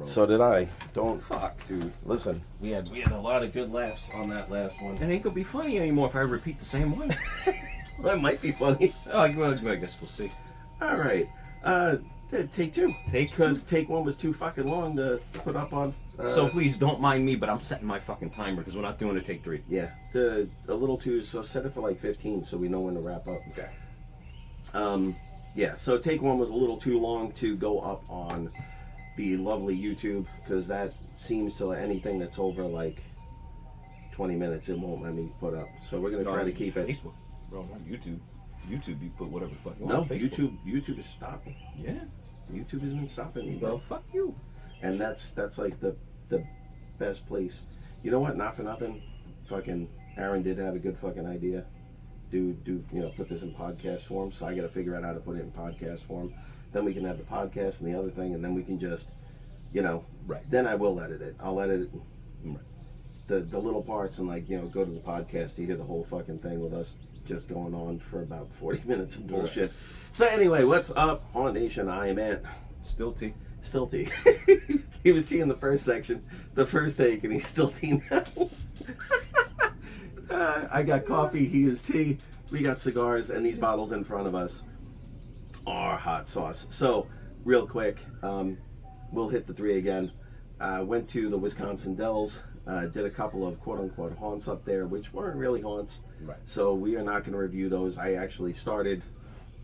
So did I. Don't Fuck, dude. listen. We had a lot of good laughs on that last one. It ain't gonna be funny anymore if I repeat the same one. That might be funny. Oh, well, I guess we'll see. All right. Take two. Because take one was too fucking long to put up on. So please don't mind me, but I'm setting my fucking timer because we're not doing a take three. Yeah, a little too. So set it for like 15, so we know when to wrap up. Okay. Yeah. So take one was a little too long to go up on the lovely YouTube, because that seems to anything that's over like 20 minutes, it won't let me put up. So we're gonna try to keep it. Facebook, bro, not YouTube. YouTube, you put whatever the fuck you No, want. Facebook. YouTube is stopping. Yeah. YouTube has been stopping me, Well, bro. fuck you. And that's like the best place. You know what? Not for nothing. Fucking Aaron did have a good fucking idea. Do put this in podcast form. So I got to figure out how to put it in podcast form. Then we can have the podcast and the other thing, and then we can just, Right. Then I will edit it. I'll edit it. Right. The little parts and go to the podcast to hear the whole fucking thing with us just going on for about 40 minutes of bullshit. Right. So anyway, what's up, Haunted Nation? I am Ant. Still T. Still T. He was T in the first section, the first take, and he's still T now. I got coffee, he is T. We got cigars, and these bottles in front of us are hot sauce. So, real quick, we'll hit the three again. Went to the Wisconsin Dells, did a couple of quote-unquote haunts up there, which weren't really haunts. Right. So we are not going to review those. I actually started,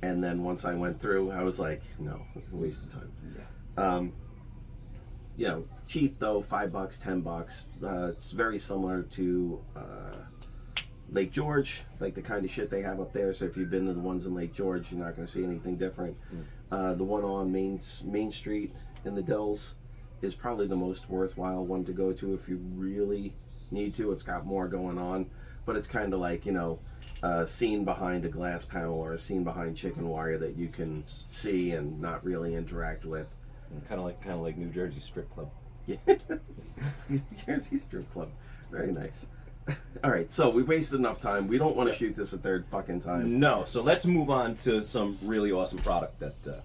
and then once I went through, I was like, no, waste of time. Yeah. Cheap though, $5, $10. It's very similar to Lake George, like the kind of shit they have up there. So if you've been to the ones in Lake George, you're not going to see anything different. The one on Main Street in the Dells is probably the most worthwhile one to go to if you really need to. It's got more going on, but it's kind of like, a scene behind a glass panel or a scene behind chicken wire that you can see and not really interact with. Kind of like New Jersey strip club. Yeah. New Jersey strip club. Very nice. All right, so we've wasted enough time. We don't want to shoot this a third fucking time. No, so let's move on to some really awesome product that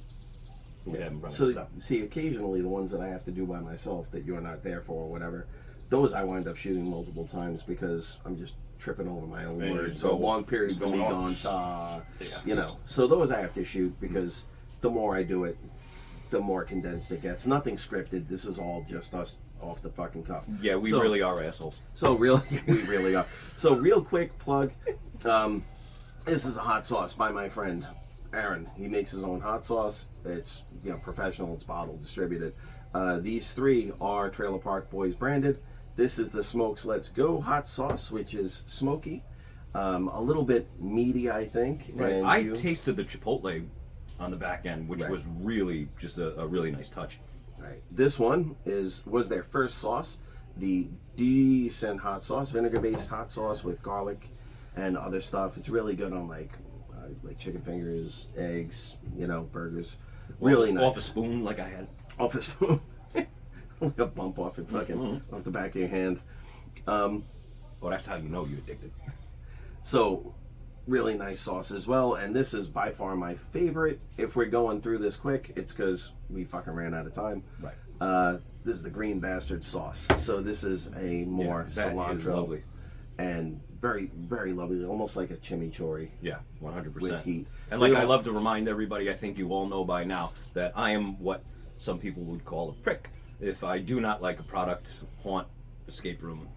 we haven't run So, out. see, occasionally the ones that I have to do by myself that you're not there for or whatever, those I wind up shooting multiple times because I'm just tripping over my own words. So long periods of me going, So those I have to shoot because the more I do it, the more condensed it gets. Nothing scripted. This is all just us off the fucking cuff. Yeah, we really are assholes. So we really are. So real quick plug. This is a hot sauce by my friend Aaron. He makes his own hot sauce. It's professional. It's bottled, distributed. These three are Trailer Park Boys branded. This is the Smokes Let's Go hot sauce, which is smoky, a little bit meaty, I think. Right. And I tasted the chipotle on the back end, which Right. was really just a really nice touch. Right. This one was their first sauce, the decent hot sauce, vinegar-based hot sauce with garlic and other stuff. It's really good on like chicken fingers, eggs, burgers. Really nice. Off a spoon, like I had. Off a spoon. Like a bump off it, fucking off the back of your hand. Well, that's how you know you're addicted. So, really nice sauce as well, and this is by far my favorite. If we're going through this quick, it's because we fucking ran out of time. Right. This is the Green Bastard sauce. So this is a more cilantro, is lovely. And very, very lovely, almost like a chimichurri. Yeah, 100%. With heat. And like I love to remind everybody, I think you all know by now, that I am what some people would call a prick. If I do not like a product, haunt, escape room,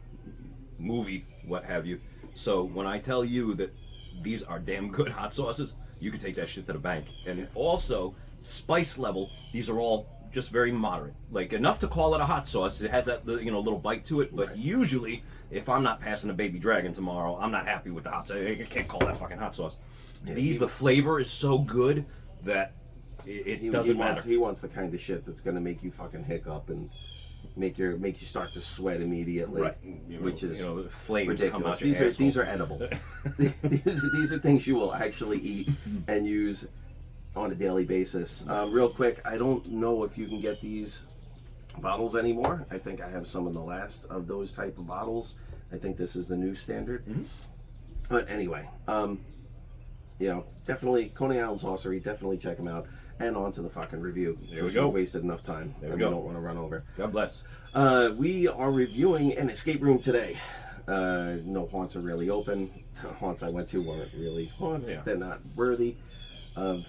movie, what have you. So when I tell you that these are damn good hot sauces, you can take that shit to the bank. And also, spice level, these are all just very moderate. Like enough to call it a hot sauce. It has that little bite to it, but usually if I'm not passing a baby dragon tomorrow, I'm not happy with the hot sauce. I can't call that fucking hot sauce. Yeah, the flavor is so good that it doesn't matter. He wants the kind of shit that's gonna make you fucking hiccup and make you start to sweat immediately, right? Which is flames ridiculous. come out These are edible. these are things you will actually eat and use on a daily basis. Real quick, I don't know if you can get these bottles anymore. I think I have some of the last of those type of bottles. I think this is the new standard. But anyway, definitely Coney Island Saucery. Definitely check them out. and on to the fucking review. There we go. We wasted enough time. There we and go. We don't want to run over. God bless. We are reviewing an escape room today. No haunts are really open. The haunts I went to weren't really haunts. Yeah. They're not worthy of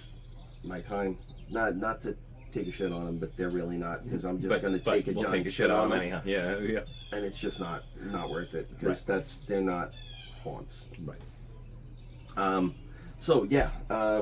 my time. Not to take a shit on them, but they're really not, because I'm just going to take a giant shit on them. Anyhow. Yeah, yeah. And it's just not worth it, because they're not haunts. Right. So yeah,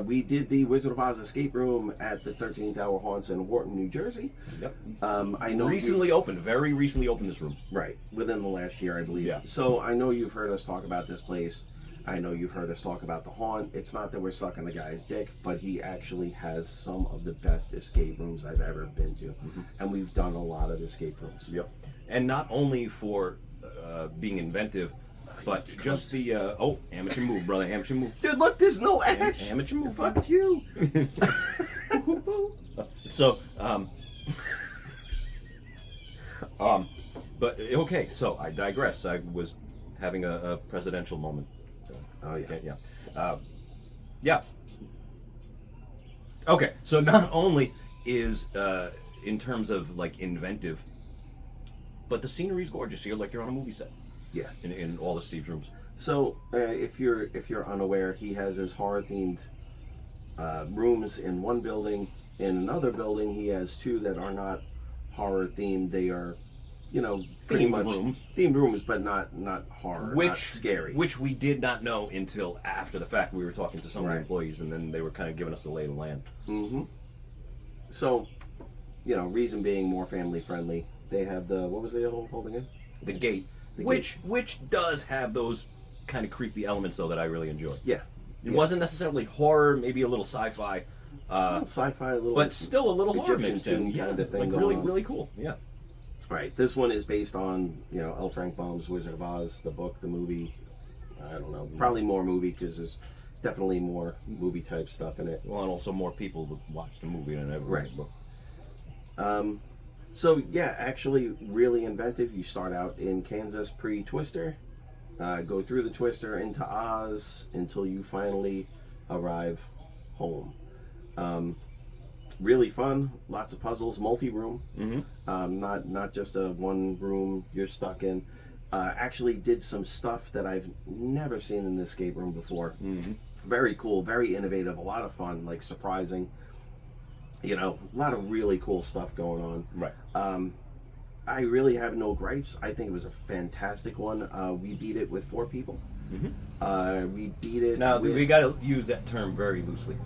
we did the Wizard of Oz escape room at the 13th Hour Haunts in Wharton, New Jersey. Yep. I know very recently opened this room. Right, within the last year, I believe. Yeah. So I know you've heard us talk about this place. I know you've heard us talk about the haunt. It's not that we're sucking the guy's dick, but he actually has some of the best escape rooms I've ever been to. Mm-hmm. And we've done a lot of escape rooms. Yep. And not only for being inventive, but just the amateur move, brother, amateur move. Dude, look, there's no ash. Amateur move. Fuck you. So, but okay. So I digress. I was having a presidential moment. Oh yeah. Okay, yeah. Okay, so not only is in terms of like inventive, but the scenery's gorgeous. You're like you're on a movie set. Yeah. In all the Steve's rooms. So if you're unaware, he has his horror themed rooms in one building. In another building, he has two that are not horror themed. They are, pretty much themed rooms, but not horror, not scary. Which we did not know until after the fact. We were talking to some of the employees, and then they were kind of giving us the lay of the land. Mm-hmm. So, reason being more family friendly. They have what was the other one called again? The Gate. Which does have those kind of creepy elements, though, that I really enjoy. Yeah. It wasn't necessarily horror, maybe a little sci-fi. Sci-fi, a little, but still a little horror Egyptian mixed in. kind of thing. Like really, really cool. Yeah. Right. This one is based on, L. Frank Baum's Wizard of Oz, the book, the movie. I don't know. Probably more movie, because there's definitely more movie type stuff in it. Well, and also more people would watch the movie than ever read the book. So yeah, actually really inventive. You start out in Kansas pre-Twister, go through the Twister into Oz until you finally arrive home. Really fun, lots of puzzles, multi-room, not just a one room you're stuck in. Actually did some stuff that I've never seen in an escape room before. Mm-hmm. Very cool, very innovative, a lot of fun, like surprising. A lot of really cool stuff going on. Right. I really have no gripes. I think it was a fantastic one. We beat it with 4 people. Mm-hmm. We beat it. Now we got to use that term very loosely,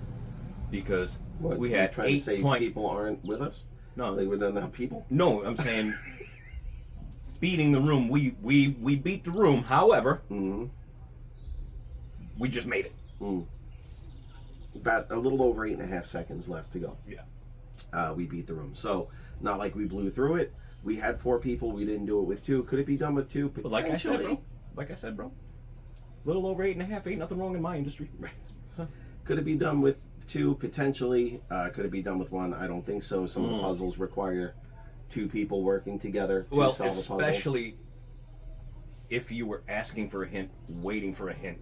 because we had trying 8 to say point. People aren't with us. No, they were not people. No, I'm saying beating the room. We beat the room. However, we just made it. About a little over 8.5 seconds left to go. Yeah. We beat the room. So, not like we blew through it. We had 4 people. We didn't do it with 2. Could it be done with 2? Potentially. Like I said, bro. Little over 8.5. Ain't nothing wrong in my industry. Right. Could it be done with 2? Potentially. Could it be done with 1? I don't think so. Some of the puzzles require 2 people working together to solve a puzzle. Especially if you were asking for a hint, waiting for a hint.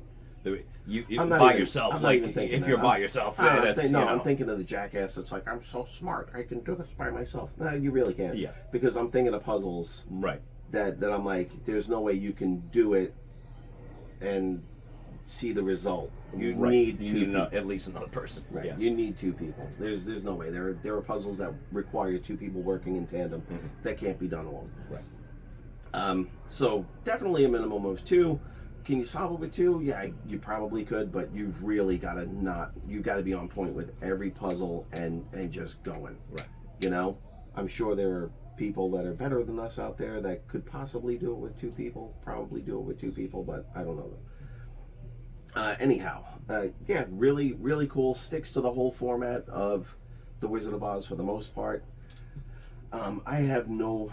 Yourself. I'm not even thinking if you're by yourself, I'm thinking of the jackass that's like, I'm so smart, I can do this by myself. No, you really can't. Yeah. Because I'm thinking of puzzles. Right. That I'm like, there's no way you can do it and see the result. You need at least another person. Right. Yeah. You need 2 people. There's no way. There are puzzles that require 2 people working in tandem that can't be done alone. Right. So definitely a minimum of 2. Can you solve it with 2? Yeah, you probably could, but you've really got to be on point with every puzzle and just going. Right. I'm sure there are people that are better than us out there that could possibly do it with 2 people, probably do it with 2 people, but I don't know them. Anyhow, yeah, really, really cool. Sticks to the whole format of The Wizard of Oz for the most part. I have no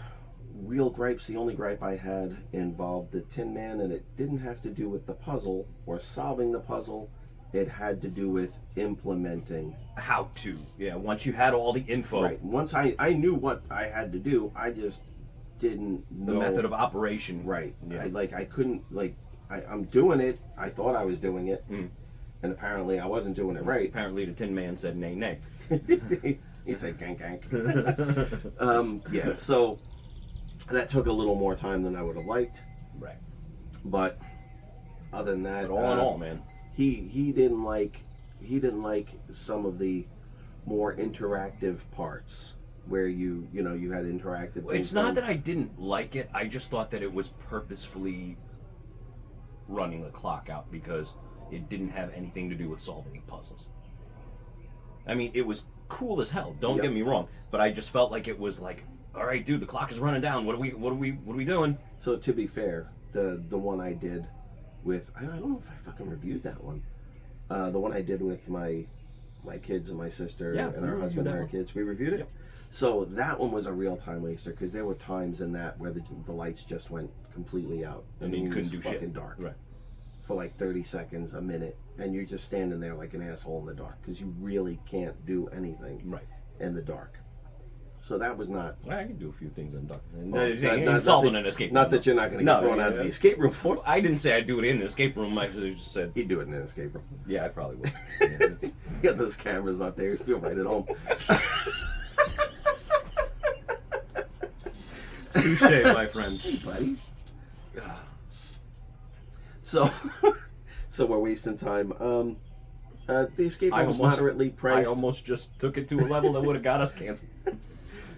real gripes. The only gripe I had involved the Tin Man, and it didn't have to do with the puzzle or solving the puzzle. It had to do with implementing. How to. Yeah, once you had all the info. Right. Once I knew what I had to do, I just didn't know. The method of operation. Right. Yeah. I couldn't, I'm doing it. I thought I was doing it. and apparently I wasn't doing it right. Apparently the Tin Man said nay, nay. He said gank gank. Yeah, so that took a little more time than I would have liked. Right. But other than that, But all in all, man, he didn't like some of the more interactive parts where you had interactive. Well, it's not that I didn't like it. I just thought that it was purposefully running the clock out because it didn't have anything to do with solving puzzles. I mean, it was cool as hell. Don't get me wrong, but I just felt like it was like, all right, dude, the clock is running down. What are we doing? So to be fair, the one I did with I don't know if I fucking reviewed that one. The one I did with my kids and my sister and our husband and our kids, we reviewed it. Yep. So that one was a real time waster because there were times in that where the lights just went completely out And then you couldn't do fucking shit. dark. Right. For like 30 seconds, a minute, and you're just standing there like an asshole in the dark because you really can't do anything Right. in the dark. So that was not. Well, I can do a few things in dark. Not Solving that, an escape room. Not that you're not going to get thrown out of the escape room for. I didn't say I'd do it in an escape room. I just said, You'd do it in an escape room. yeah, I probably would. Yeah. Get those cameras up there. You feel right at home. Touche, my friend. Hey, buddy. So we're wasting time. The escape room was moderately priced. I almost just took it to a level that would have got us canceled.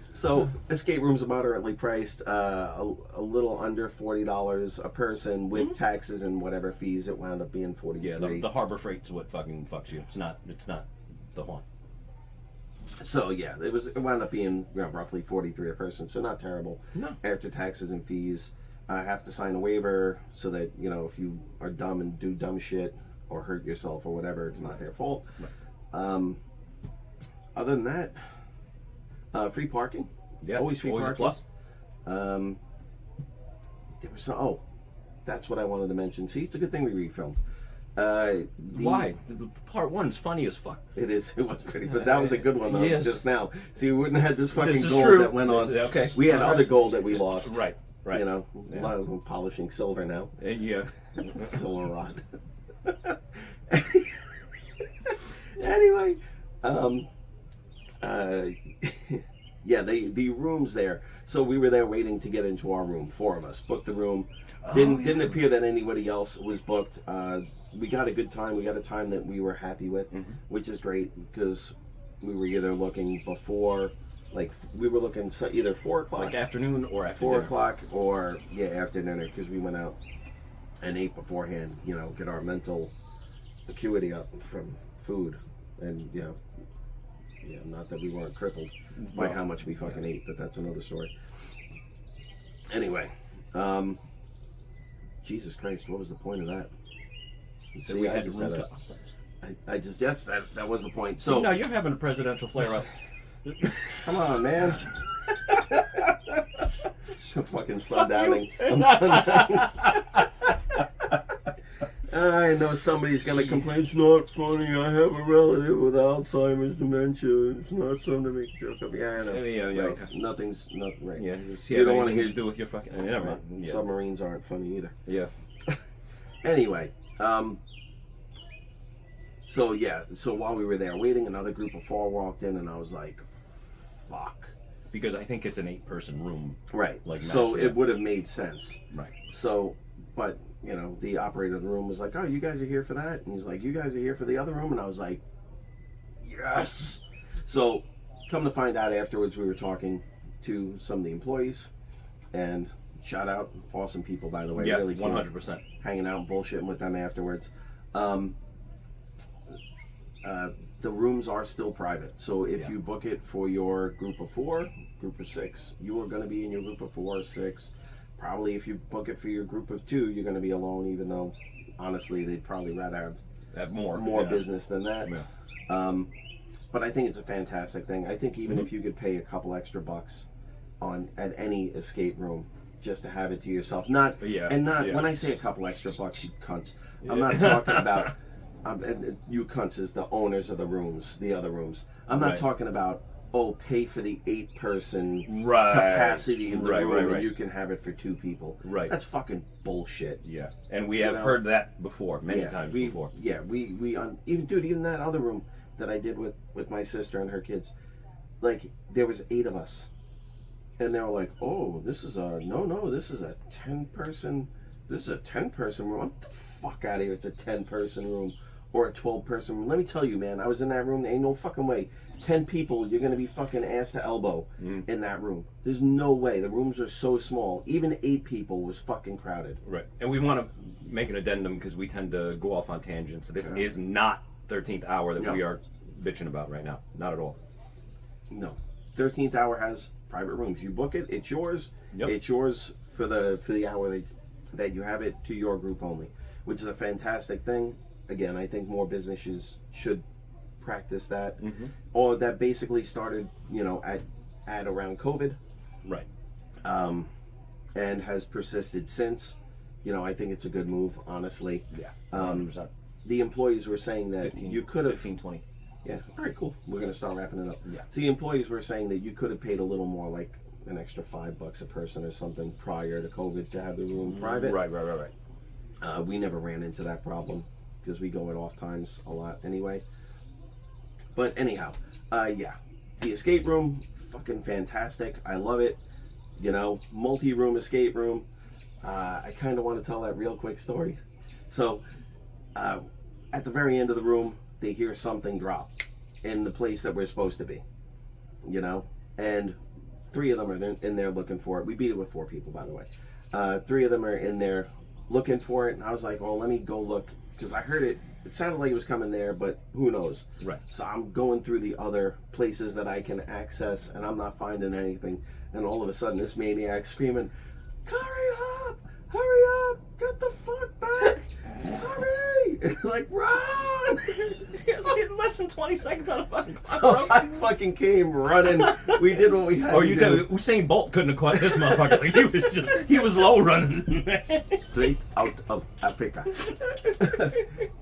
So escape rooms are moderately priced, a little under $40 a person with taxes and whatever fees. It wound up being $43. Yeah, the Harbor Freight's what fucking fucks you. It's not the Haunt. So yeah, it wound up being roughly $43 a person. So not terrible. No. After taxes and fees, I have to sign a waiver so that if you are dumb and do dumb shit or hurt yourself or whatever, it's not their fault. Right. Other than that, free parking. Yeah, always free always parking. a plus. There was that's what I wanted to mention. See, it's a good thing we refilmed. Why? Part one's funny as fuck. It is. It was pretty, but that was a good one though. Yes. Just now, see, we wouldn't have had this fucking This is gold true. that went on. Okay. We had other gold that we lost. Right. Right. A lot of them polishing silver now. Yeah. Silver rod. Anyway, yeah, the rooms there. So we were there waiting to get into our room. 4 of us booked the room. Didn't appear that anybody else was booked. We got a good time. We got a time that we were happy with, which is great because we were either looking before, we were looking either 4 o'clock, like afternoon or after 4 dinner. o'clock, or after dinner because we went out and ate beforehand. Get our mental acuity up from food, and not that we weren't crippled by how much we fucking ate, but that's another story. Anyway, Jesus Christ, what was the point of that? So we had the room to ourselves. That was the point. So no, you're having a presidential flare-up. Come on, man. I'm fucking sundowning. I'm sundowning. I know somebody's gonna complain. It's not funny. I have a relative with Alzheimer's dementia. It's not something to make a joke of. Yeah, I know. Yeah. Well, nothing's right. Yeah, you don't want to to do with your fucking. Never mind. Yeah. Submarines aren't funny either. Yeah. Anyway, so while we were there waiting, another group of 4 walked in, and I was like, "Fuck." Because I think it's an 8-person room. Right. So it would have made sense. Right. So, but the operator of the room was like, "Oh, you guys are here for that?" And he's like, "You guys are here for the other room?" And I was like, "Yes." So, come to find out afterwards, we were talking to some of the employees, and shout out, awesome people, by the way. Yeah, really cool. 100%. Hanging out and bullshitting with them afterwards. The rooms are still private, so if you book it for your group of 4, group of 6, you are going to be in your group of 4 or 6. Probably if you book it for your group of 2, you're going to be alone, even though honestly they'd probably rather have more business than that. Yeah. But I think it's a fantastic thing. I think even if you could pay a couple extra bucks at any escape room just to have it to yourself, when I say a couple extra bucks, you cunts, I'm not talking about and you cunts as the owners of the rooms, the other rooms. I'm not talking about pay for the 8-person Right. capacity of the Right, room right, right. and you can have it for 2 people. Right. That's fucking bullshit. Yeah, and we have heard that before, many times before. Yeah, we even that other room that I did with my sister and her kids, like there was 8 of us, and they were like, "Oh, this is a 10-person. This is a 10-person room. Get the fuck out of here! It's a 10-person room or a 12-person room." Let me tell you, man, I was in that room. There ain't no fucking way. 10 people, you're gonna be fucking ass to elbow in that room. There's no way. The rooms are so small. Even 8 people was fucking crowded. Right, and we want to make an addendum because we tend to go off on tangents. This is not 13th hour that we are bitching about right now. Not at all. No, 13th hour has private rooms. You book it, it's yours. Yep. It's yours for the hour that you have it to your group only, which is a fantastic thing. Again, I think more businesses should practice that, or that basically started, at around COVID, Right. and has persisted since. I think it's a good move, honestly. Yeah. 100%. The employees were saying that 15, you could have 15, 20. Yeah. All right, cool. We're gonna start wrapping it up. Yeah. So the employees were saying that you could have paid a little more, like an extra $5 a person or something prior to COVID to have the room private. Right. We never ran into that problem because we go at off times a lot anyway. But anyhow, yeah, the escape room, fucking fantastic. I love it. Multi-room escape room. I kind of want to tell that real quick story. So, at the very end of the room, they hear something drop in the place that we're supposed to be. And 3 of them are in there looking for it. We beat it with 4 people, by the way. 3 of them are in there looking for it, and I was like, "Oh, let me go look," because I heard it. It sounded like it was coming there, but who knows? Right. So I'm going through the other places that I can access, and I'm not finding anything. And all of a sudden, this maniac screaming, hurry up, get the fuck back, hurry!" Like, run! Less than 20 seconds on a fucking clock. So I fucking came running. We did what we had to you do. tell me Usain Bolt couldn't have caught this motherfucker. Like, he was low running. Straight out of Africa.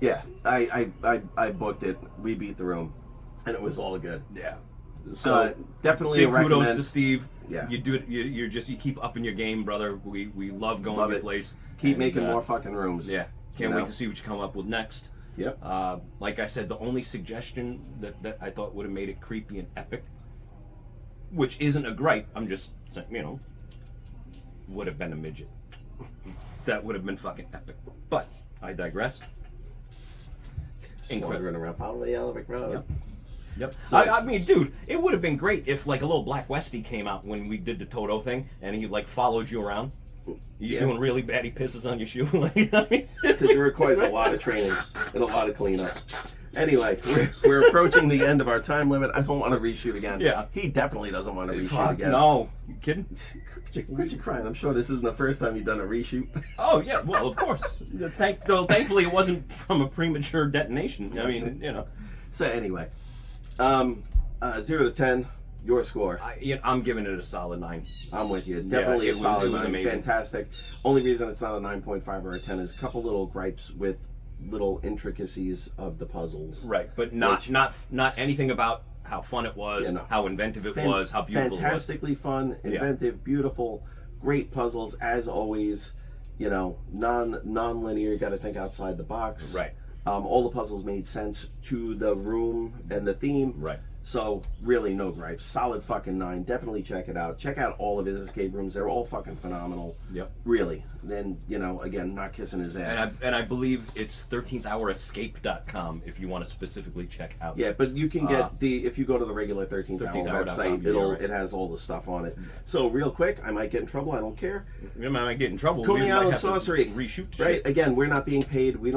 Yeah, I booked it. We beat the room, and it was all good. Yeah. So definitely big a recommend. kudos to Steve. Yeah. You do it. You keep upping your game, brother. We love going to your place. Keep And, making more fucking rooms. Yeah. Can't wait to see what you come up with next. Yep. Like I said, the only suggestion that I thought would have made it creepy and epic, which isn't a gripe, I'm just saying, would have been a midget. That would have been fucking epic. But I digress. Wandering around Power Yellow Road. Yep. So, I mean, dude, it would have been great if like a little Black Westie came out when we did the Toto thing, and he like followed you around. You're doing really bad. He pisses on your shoe. It requires a lot of training and a lot of cleanup. Anyway, we're approaching the end of our time limit. I don't want to reshoot again. Yeah. He definitely doesn't want to reshoot again. No. You kidding? Quit you crying. I'm sure this isn't the first time you've done a reshoot. Oh, yeah. Well, of course. Thankfully, it wasn't from a premature detonation. I mean, So anyway, 0 to 10, your score. I'm giving it a solid 9. I'm with you. Definitely a solid 9. Amazing. Fantastic. Only reason it's not a 9.5 or a 10 is a couple little gripes with little intricacies of the puzzles. Right, but not anything about how fun it was, how inventive it was, how beautiful it was. Fantastically fun, inventive, beautiful, great puzzles as always. Non-linear. You got to think outside the box. Right. All the puzzles made sense to the room and the theme. Right. So really no gripes. Solid fucking 9. Definitely check it out. Check out all of his escape rooms. They're all fucking phenomenal. Yep. Really. Then, again, not kissing his ass. And I believe it's 13thhourescape.com if you want to specifically check out. Yeah, but you can get if you go to the regular 13th Hour website, it has all the stuff on it. So real quick, I might get in trouble. I don't care. You might get in trouble. Coney Island Sorcery. Reshoot. Right. Shit. Again, we're not being paid. We're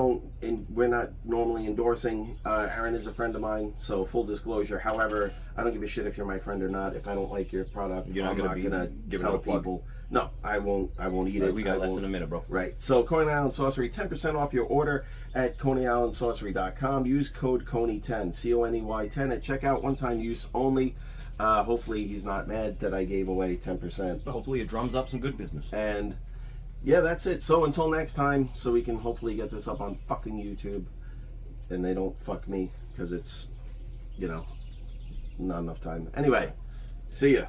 not normally endorsing. Aaron is a friend of mine, so full disclosure. However, I don't give a shit if you're my friend or not. If I don't like your product, You're not I'm not gonna tell people. No, I won't eat it. We got less than a minute, bro. Right. So Coney Island Sorcery, 10% off your order at ConeyIslandSorcery.com. Use code Coney10, CONEY10 at checkout. One-time use only. Hopefully he's not mad that I gave away 10%. Hopefully it drums up some good business. And yeah, that's it. So until next time, so we can hopefully get this up on fucking YouTube, and they don't fuck me because it's, not enough time. Anyway, see ya.